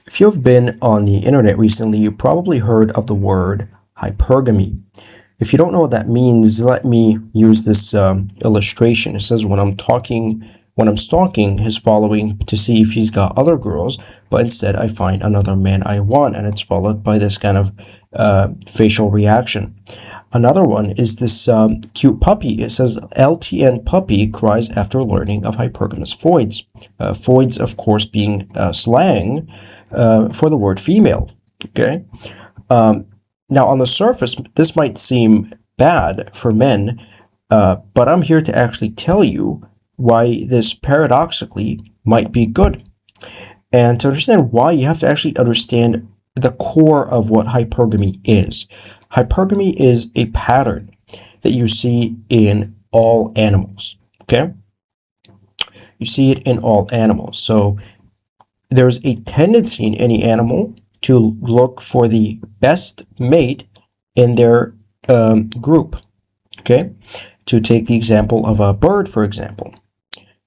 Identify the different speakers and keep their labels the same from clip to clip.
Speaker 1: If you've been on the internet recently, you probably heard of the word hypergamy. If you don't know what that means, let me use this illustration. It says when I'm stalking his following to see if he's got other girls, but instead I find another man I want, and it's followed by this kind of facial reaction. Another one is this cute puppy. It says LTN puppy cries after learning of hypergamous foids. Foids, of course, being slang for the word female. Okay. Now, on the surface, this might seem bad for men, but I'm here to actually tell you why this paradoxically might be good. And to understand why, you have to actually understand the core of what hypergamy is. Hypergamy is a pattern that you see in all animals, okay? You see it in all animals. So there's a tendency in any animal to look for the best mate in their group, okay? To take the example of a bird, for example.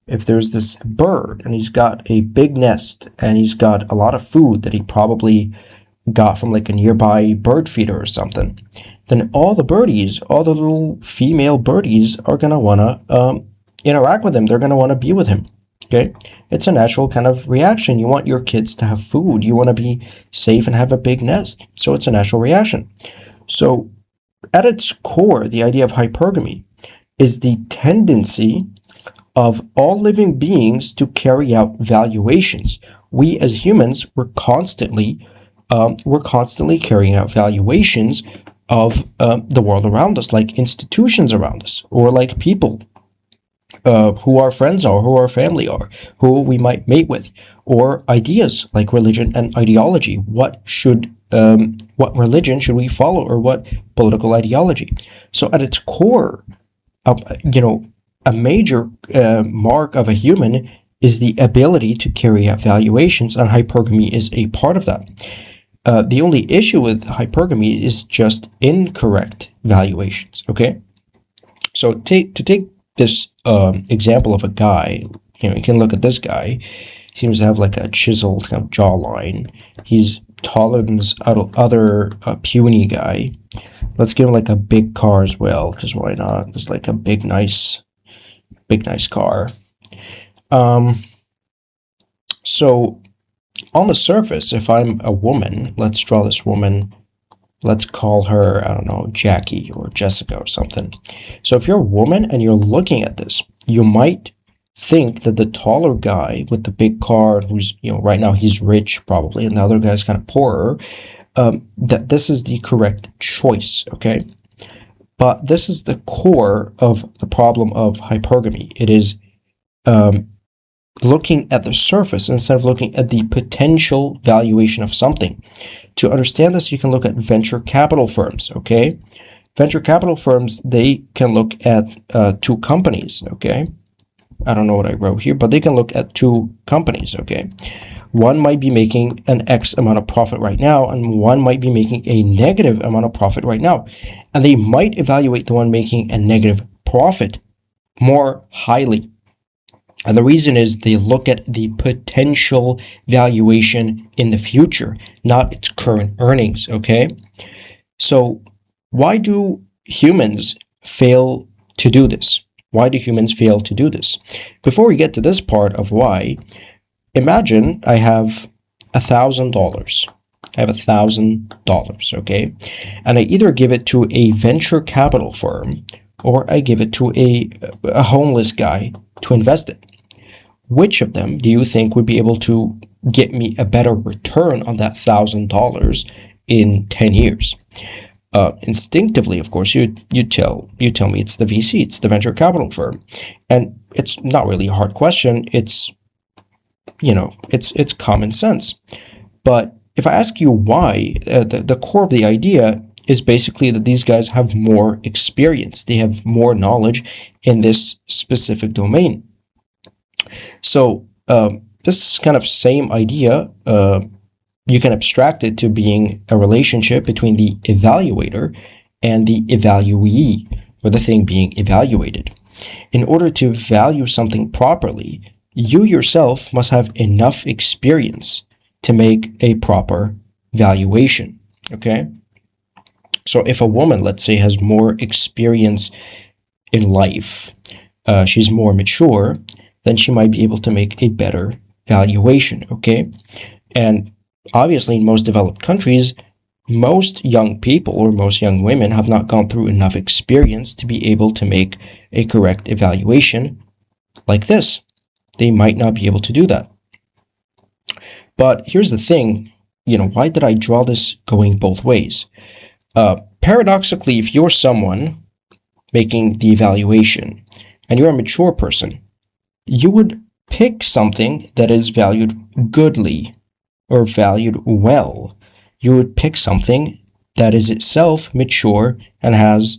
Speaker 1: If there's this bird and he's got a big nest and he's got a lot of food that he probably got from like a nearby bird feeder or something, then all the little female birdies are going to want to interact with him. They're going to want to be with him. Okay, it's a natural kind of reaction. You want your kids to have food. You want to be safe and have a big nest. So it's a natural reaction. So at its core, the idea of hypergamy is the tendency of all living beings to carry out valuations. We as humans, we're constantly carrying out valuations of the world around us, like institutions around us, or like people. Who our friends are, who our family are, who we might mate with, or ideas like religion and ideology. What religion should we follow, or what political ideology? So at its core, a major mark of a human is the ability to carry out valuations, and hypergamy is a part of that. The only issue with hypergamy is just incorrect valuations. Okay, so to take this example of a guy, you can look at this guy. He seems to have like a chiseled kind of jawline. He's taller than this other puny guy. Let's give him like a big car as well, because why not? It's like a big nice car. So on the surface, if I'm a woman, let's draw this woman. Let's call her, I don't know, Jackie or Jessica or something. So if you're a woman and you're looking at this, you might think that the taller guy with the big car, who's, right now he's rich probably, and the other guy's kind of poorer, that this is the correct choice, okay? But this is the core of the problem of hypergamy. It is looking at the surface instead of looking at the potential valuation of something. To understand this, you can look at venture capital firms, okay? Venture capital firms, they can look at two companies, okay? I don't know what I wrote here, but they can look at two companies, okay? One might be making an X amount of profit right now, and one might be making a negative amount of profit right now. And they might evaluate the one making a negative profit more highly. And the reason is they look at the potential valuation in the future, not its current earnings, okay? So why do humans fail to do this? Why do humans fail to do this? Before we get to this part of why, imagine I have $1,000. I have $1,000, okay? And I either give it to a venture capital firm or I give it to a homeless guy to invest it. Which of them do you think would be able to get me a better return on that $1,000 in 10 years? Instinctively, of course, you tell me it's the VC, it's the venture capital firm, and it's not really a hard question. It's common sense. But if I ask you why, the core of the idea is basically that these guys have more experience, they have more knowledge in this specific domain. So this kind of same idea, you can abstract it to being a relationship between the evaluator and the evaluee, or the thing being evaluated. In order to value something properly, you yourself must have enough experience to make a proper valuation, okay? So if a woman, let's say, has more experience in life, she's more mature, then she might be able to make a better valuation, okay? And obviously, in most developed countries, most young people or most young women have not gone through enough experience to be able to make a correct evaluation like this. They might not be able to do that. But here's the thing, why did I draw this going both ways? Paradoxically, if you're someone making the evaluation and you're a mature person, you would pick something that is valued goodly or valued well. You would pick something that is itself mature and has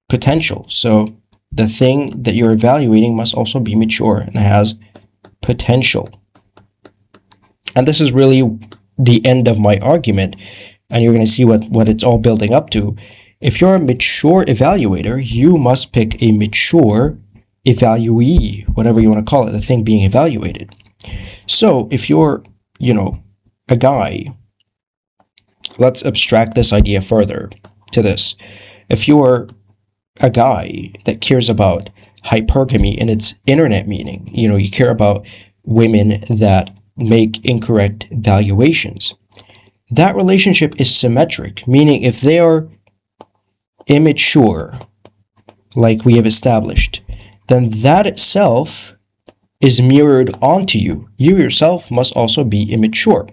Speaker 1: potential. So the thing that you're evaluating must also be mature and has potential. And this is really the end of my argument, and you're going to see what it's all building up to. If you're a mature evaluator, you must pick a mature evaluee, whatever you want to call it, the thing being evaluated. So if you're, a guy, let's abstract this idea further to this. If you're a guy that cares about hypergamy in its internet meaning, you care about women that make incorrect valuations, that relationship is symmetric, meaning if they are immature, like we have established, then that itself is mirrored onto you. You yourself must also be immature.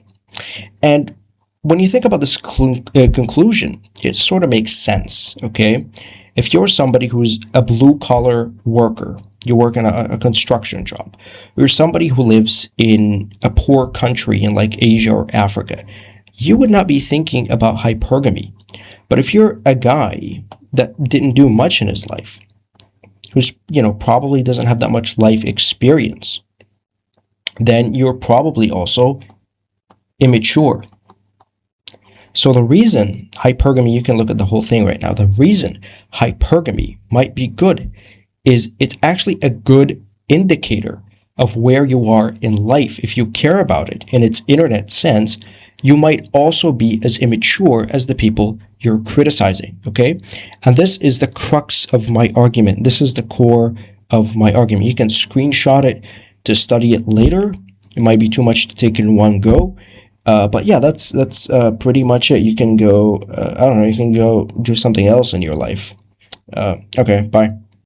Speaker 1: And when you think about this conclusion, it sort of makes sense, okay? If you're somebody who's a blue-collar worker, you work in a construction job, you're somebody who lives in a poor country in like Asia or Africa, you would not be thinking about hypergamy. But if you're a guy that didn't do much in his life, who's, probably doesn't have that much life experience, then you're probably also immature. So the reason hypergamy, you can look at the whole thing right now, the reason hypergamy might be good is it's actually a good indicator of where you are in life. If you care about it in its internet sense, you might also be as immature as the people you're criticizing, okay? And this is the crux of my argument. This is the core of my argument. You can screenshot it to study it later. It might be too much to take in one go. But yeah, that's pretty much it. You can go, I don't know, you can go do something else in your life. Okay, bye.